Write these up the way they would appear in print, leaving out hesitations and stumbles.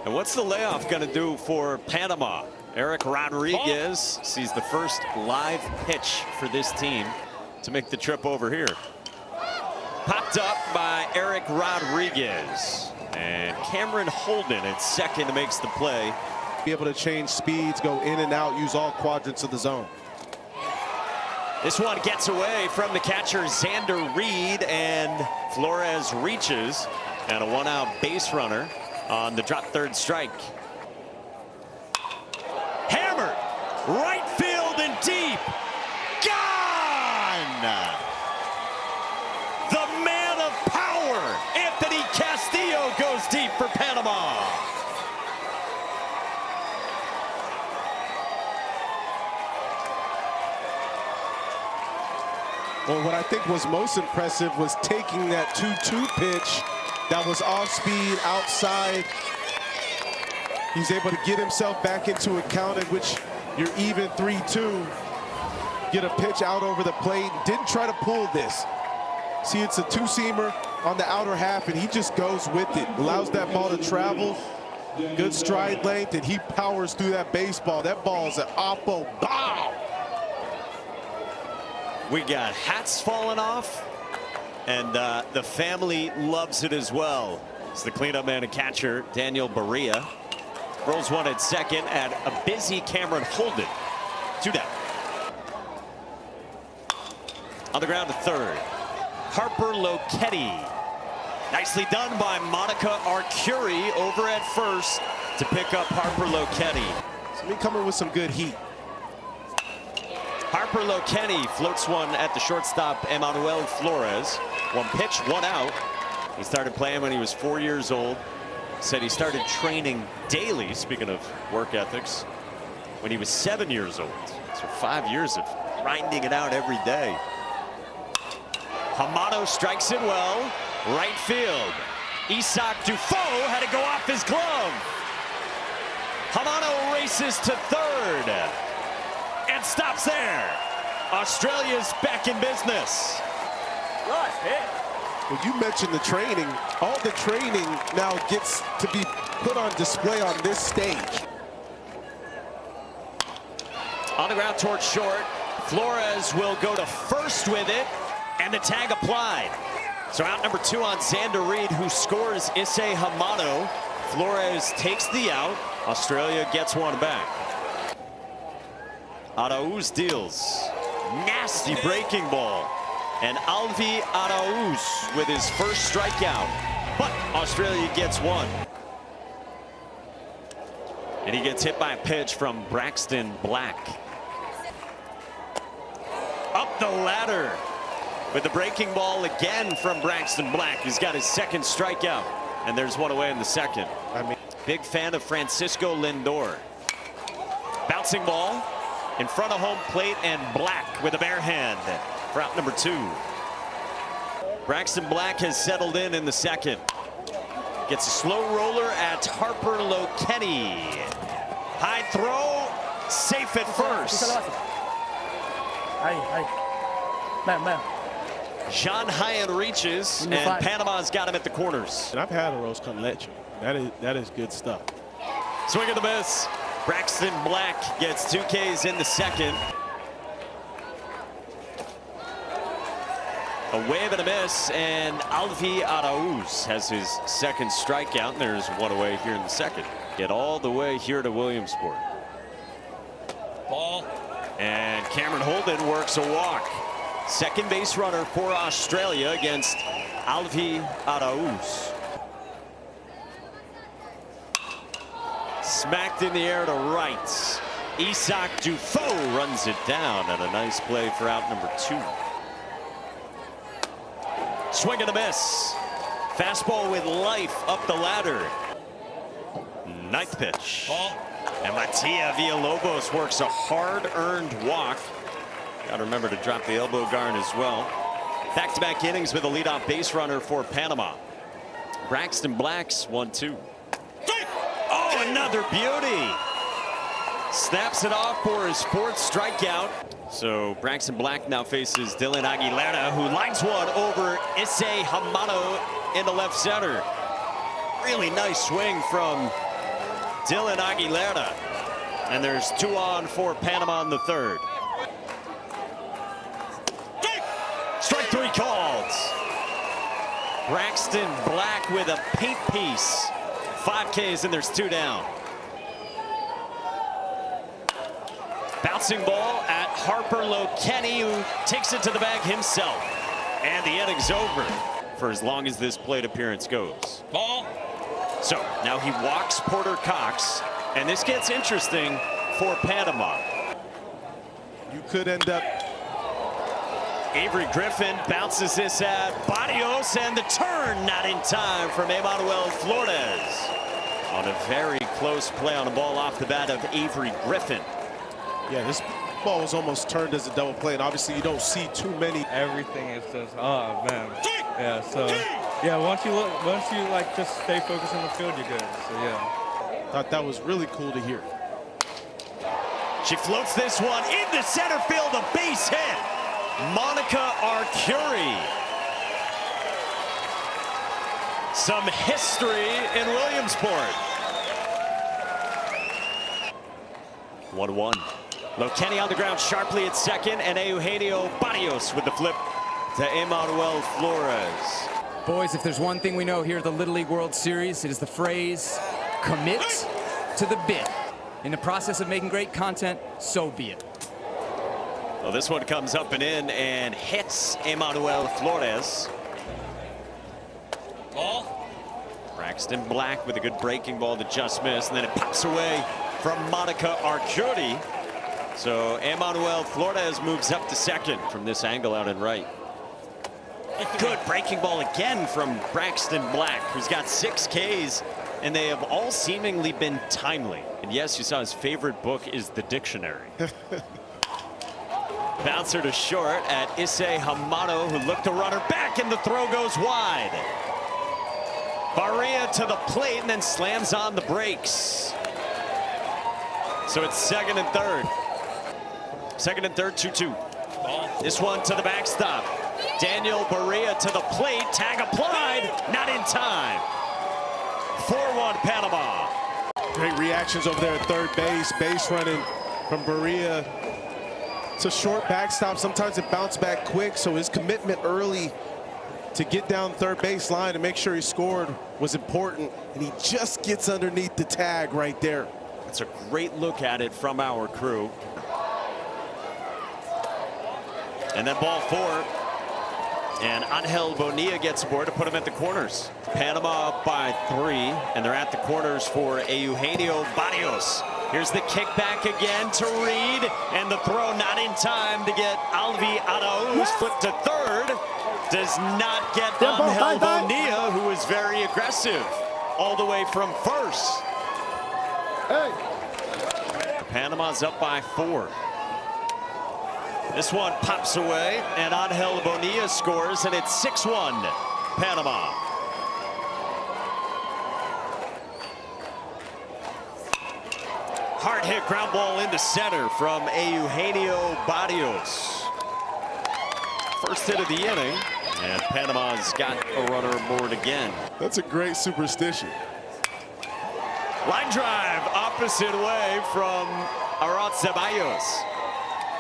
And what's the layoff going to do for Panama? Eric Rodriguez sees the first live pitch for this team to make the trip over here. Popped up by Eric Rodriguez. And Cameron Holden at second makes the play. Be able to change speeds, go in and out, use all quadrants of the zone. This one gets away from the catcher, Xander Reed, and Flores reaches. And a one-out base runner on the drop third strike. Hammered, right field and deep. Gone! The man of power, Anthony Castillo, goes deep for Panama. Well, what I think was most impressive was taking that 2-2 pitch that was off speed outside. He's able to get himself back into a count in which you're even 3-2. Get a pitch out over the plate. Didn't try to pull this. See, it's a two-seamer on the outer half, and he just goes with it. Allows that ball to travel. Good stride length, and he powers through that baseball. That ball is an oppo bomb. We got hats falling off, and the family loves it as well. It's the cleanup man and catcher, Daniel Barria. Rolls one at second at a busy Cameron Holden. 2 down. On the ground to third, Harper Lochetti. Nicely done by Monica Arcuri over at first to pick up Harper Lochetti. So he coming with some good heat. Harper Lochetti floats one at the shortstop, Emmanuel Flores. One pitch, 1 out. He started playing when he was 4 years old. Said he started training daily, speaking of work ethics, when he was 7 years old. So 5 years of grinding it out every day. Hamano strikes it well. Right field. Isaac Dufault had to go off his glove. Hamano races to third. And stops there. Australia's back in business. Nice hit. Well, you mentioned the training. All the training now gets to be put on display on this stage. On the ground towards short. Flores will go to first with it. And the tag applied. So out number 2 on Xander Reed, who scores Issei Hamano. Flores takes the out. Australia gets one back. Arauz deals. Nasty breaking ball. And Alvi Arauz with his first strikeout. But Australia gets one. And he gets hit by a pitch from Braxton Black. Up the ladder with the breaking ball again from Braxton Black. He's got his second strikeout. And there's one away in the second. Big fan of Francisco Lindor. Bouncing ball in front of home plate, and Black with a bare hand for out number 2. Braxton Black has settled in the second. Gets a slow roller at Harper Lochetti. High throw, safe at first. John Hyatt reaches, and Panama's got him at the corners. And I've had a rose come let you. That is good stuff. Swing and the miss. Braxton Black gets 2 Ks in the second. A wave and a miss, and Alvi Arauz has his second strikeout, and there's one away here in the second. Get all the way here to Williamsport. Ball. And Cameron Holden works a walk. Second base runner for Australia against Alvi Arauz. Smacked in the air to right. Isaac Dufault runs it down, and a nice play for out number 2. Swing and a miss. Fastball with life up the ladder. 9th pitch. And Matia Villalobos works a hard-earned walk. Got to remember to drop the elbow guard as well. Back-to-back innings with a leadoff base runner for Panama. Braxton Black's 1-2. Oh, another beauty. Snaps it off for his 4th strikeout. So Braxton Black now faces Dylan Aguilera, who lines one over Issei Hamano into left center. Really nice swing from Dylan Aguilera. And there's 2 on for Panama in the third. Strike 3 called. Braxton Black with a paint piece. 5 Ks and there's 2 down. Bouncing ball at Harper Lokeni, who takes it to the bag himself. And the inning's over for as long as this plate appearance goes. Ball. So now he walks Porter Cox, and this gets interesting for Panama. You could end up. Avery Griffin bounces this at Barrios, and the turn not in time from Emmanuel Flores. On a very close play on the ball off the bat of Avery Griffin. Yeah, this ball was almost turned as a double play, and obviously you don't see too many. Everything is just, oh man. Yeah, so yeah, once you like just stay focused on the field, you're good. So yeah. Thought that was really cool to hear. She floats this one into center field, a base hit. Monica Arcuri. Some history in Williamsport. 1-1. Lokeni on the ground sharply at second, and Eugenio Barrios with the flip to Emmanuel Flores. Boys, if there's one thing we know here at the Little League World Series, it is the phrase, commit to the bit. In the process of making great content, so be it. Well, this one comes up and in and hits Emmanuel Flores. Ball. Braxton Black with a good breaking ball that just missed, and then it pops away from Monica Arcuri. So Emmanuel Flores moves up to second from this angle out and right. Good breaking ball again from Braxton Black, who's got 6 Ks, and they have all seemingly been timely. And yes, you saw his favorite book is the dictionary. Bouncer to short at Issei Hamano, who looked the runner back, and the throw goes wide. Barria to the plate and then slams on the brakes. So it's second and third. Second and third, 2-2. This one to the backstop. Daniel Barria to the plate. Tag applied. Not in time. 4-1 Panama. Great reactions over there at third base. Base running from Barria. It's a short backstop. Sometimes it bounced back quick, so his commitment early to get down third base line and make sure he scored was important. And he just gets underneath the tag right there. It's a great look at it from our crew. And then ball 4. And Angel Bonilla gets aboard to put him at the corners. Panama up by 3, and they're at the corners for Eugenio Barrios. Here's the kickback again to Reed, and the throw not in time to get Alvi Arauz flipped to third. Does not get Angel Bonilla, who is very aggressive all the way from first. Panama's up by 4. This one pops away, and Angel Bonilla scores, and it's 6-1 Panama. Hard hit ground ball into center from Eugenio Barrios. First hit of the inning, and Panama's got a runner aboard again. That's a great superstition. Line drive opposite way from Arat Ceballos.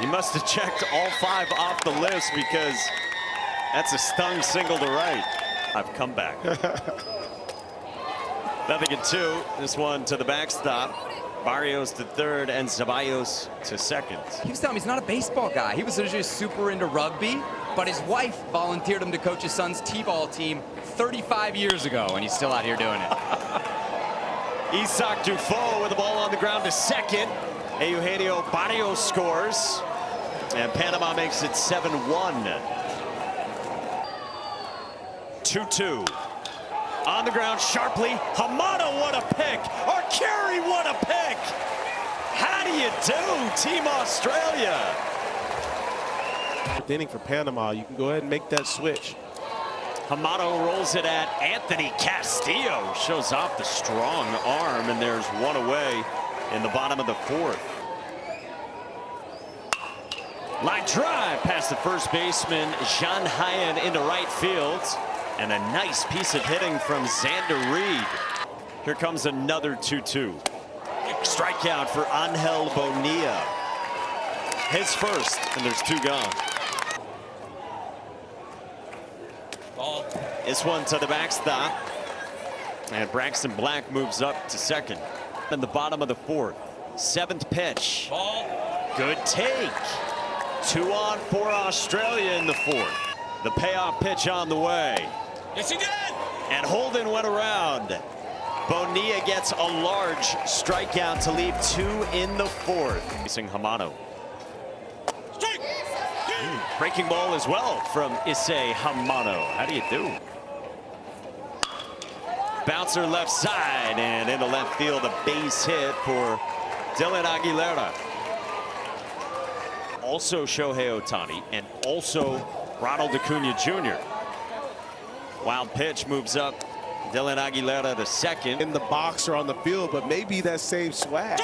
He must have checked all 5 off the list, because that's a stung single to right. I've come back. Nothing in 2. This one to the backstop. Barrios to third and Ceballos to second. He was telling me he's not a baseball guy. He was just super into rugby, but his wife volunteered him to coach his son's t-ball team 35 years ago, and he's still out here doing it. Isaac Dufault with the ball on the ground to second. Eugenio Barrios scores, and Panama makes it 7-1. 2-2. On the ground sharply. Hamada, what a pick. Arcuri, what a pick. How do you do, Team Australia? Inning for Panama. You can go ahead and make that switch. Hamada rolls it at Anthony Castillo. Shows off the strong arm, and there's one away in the bottom of the 4th. Line drive past the first baseman, Jean Hyen, into right field. And a nice piece of hitting from Xander Reed. Here comes another 2-2. Strikeout for Angel Bonilla. His first, and there's 2 gone. This one to the backstop. And Braxton Black moves up to second. In the bottom of the 4th. 7th pitch. Good take. 2 on for Australia in the 4th. The payoff pitch on the way. Yes, he did. And Holden went around. Bonilla gets a large strikeout to leave 2 in the 4th. Facing Hamano. Breaking ball as well from Issei Hamano. How do you do? Bouncer left side and into left field, a base hit for Dylan Aguilera. Also Shohei Ohtani and also Ronald Acuna Jr. Wild pitch moves up. Dylan Aguilera to second. In the box or on the field, but maybe that same swag.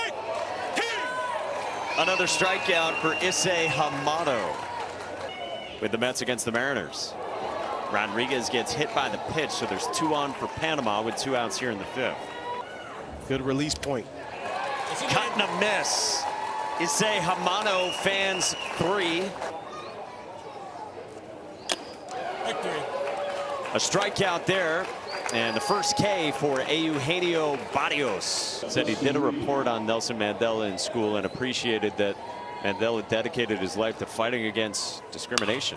Another strikeout for Issei Hamano with the Mets against the Mariners. Rodriguez gets hit by the pitch, so there's 2 on for Panama with 2 outs here in the 5th. Good release point. Cut and a miss. Issei Hamano fans 3. Victory. A strikeout there. And the first K for Eugenio Barrios. Said he did a report on Nelson Mandela in school and appreciated that Mandela dedicated his life to fighting against discrimination.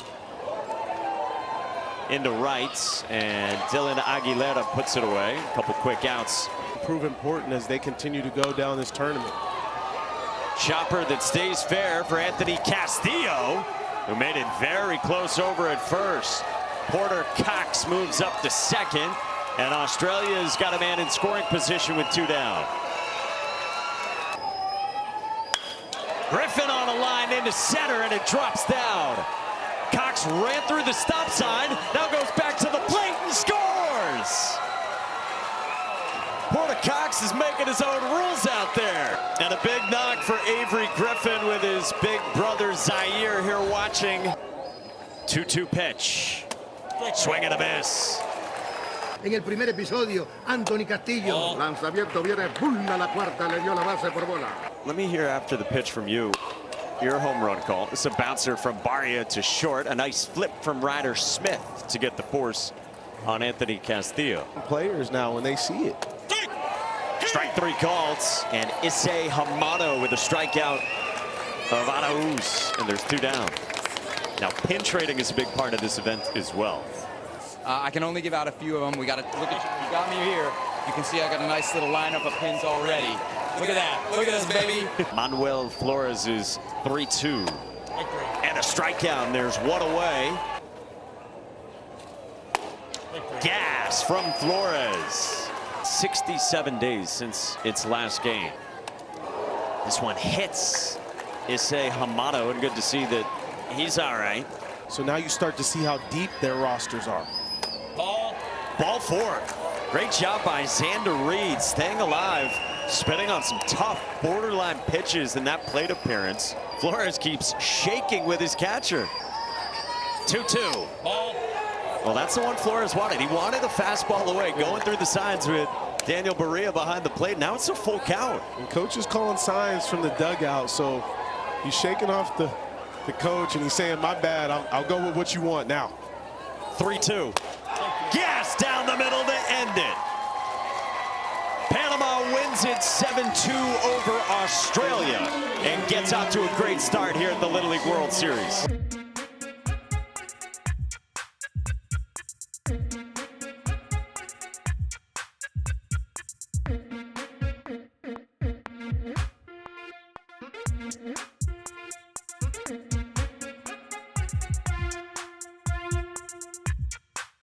Into right, and Dylan Aguilera puts it away. A couple quick outs. Prove important as they continue to go down this tournament. Chopper that stays fair for Anthony Castillo, who made it very close over at first. Porter Cox moves up to second. And Australia's got a man in scoring position with 2 down. Griffin on a line into center, and it drops down. Cox ran through the stop sign, now goes back to the plate and scores. Porter Cox is making his own rules out there. And a big knock for Avery Griffin with his big brother Zaire here watching. 2-2 pitch. Swing and a miss. En el primer episodio, Anthony Castillo. Lanza abierto, viene Bulla la cuarta, le dio la base por bola. Let me hear after the pitch from you. Your home run call. It's a bouncer from Barria to short. A nice flip from Ryder Smith to get the force on Anthony Castillo. Players now, when they see it. Strike 3 calls. And Issei Hamano with a strikeout of Arauz. And there's 2 down. Now, pin trading is a big part of this event as well. I can only give out a few of them. We got to look at. You got me here. You can see I got a nice little lineup of pins already. Look at that. Look at this, baby. Manuel Flores is 3-2. And a strikeout, and there's 1 away. Gas from Flores. 67 days since its last game. This one hits Issei Hamano, and good to see that he's all right. So now you start to see how deep their rosters are. Ball 4. Great job by Xander Reed staying alive, spinning on some tough borderline pitches in that plate appearance. Flores keeps shaking with his catcher. 2-2. Well, that's the one Flores wanted. He wanted a fastball away, going through the sides with Daniel Barria behind the plate. Now it's a full count. And coach is calling signs from the dugout, so he's shaking off the coach and he's saying, my bad, I'll go with what you want now. 3-2. Gas down the middle to end it. Panama wins it 7-2 over Australia and gets out to a great start here at the Little League World Series.